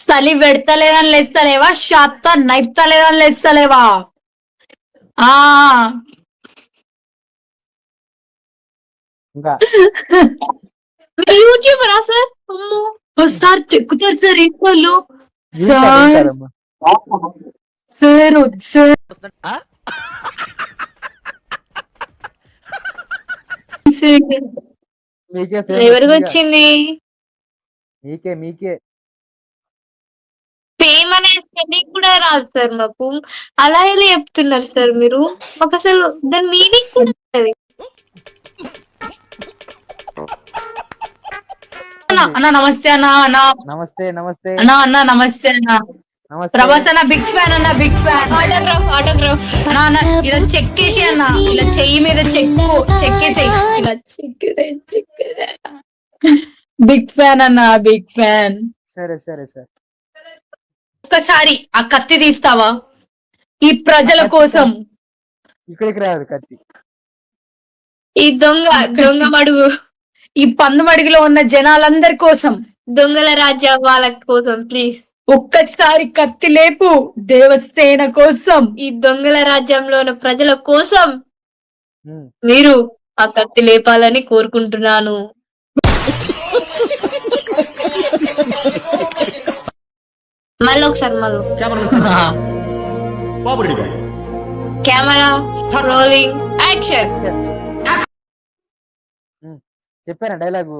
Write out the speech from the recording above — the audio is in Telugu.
చలి పెడతలేదని లేస్తలేవా, షాత్త నైపుతలేదని లేస్తలేవా? ఆ ఇంకా మీరు యూట్యూబరా సార్? సార్ చెక్కుతారు సార్ ఇంట్లో. సార్ వింటారమ్మా. సార్ సార్ మీకే famous ఎవరికి ఇంకా. వచ్చింది మీకే ఫేమ్ అనే స్పెల్లింగ్ కూడా రాదు సార్ మాకు. అలా ఎలా చెప్తున్నారు సార్ మీరు? మాకు అసలు దాని మీనింగ్ కూడా తెలియదు. అన్న నమస్తే అన్న. అన్న నమస్తే అన్న అన్న నమస్తే అన్న. ప్రభాస్ అన్న బిగ్ ఫ్యాన్ అన్న, బిగ్ ఫ్యాన్. ఆటోగ్రాఫ్ అన్న అన్న ఇలా చెక్కేసి అన్న, ఇలా చెయ్యి మీద చెక్కేసేయి, ఇలా చెక్కేసే. బిగ్ ఫ్యాన్ అన్న, బిగ్ ఫ్యాన్. సరే ఒక్కసారి ఆ కత్తి తీస్తావా ఈ ప్రజల కోసం? ఇక్కడికి రాదు కత్తి. ఈ దొంగ మడుగు, ఈ పందు మడుగులో ఉన్న జనాలందరి కోసం, దొంగల రాజ్యం వాళ్ళ కోసం ప్లీజ్ ఒక్కసారి కత్తి లేపు. దేవసేన కోసం, ఈ దొంగల రాజ్యంలో ఉన్న ప్రజల కోసం మీరు ఆ కత్తి లేపాలని కోరుకుంటున్నాను. మళ్ళీ ఒకసారి కెమెరా రోలింగ్ యాక్షన్. చెప్పాను డైలాగు.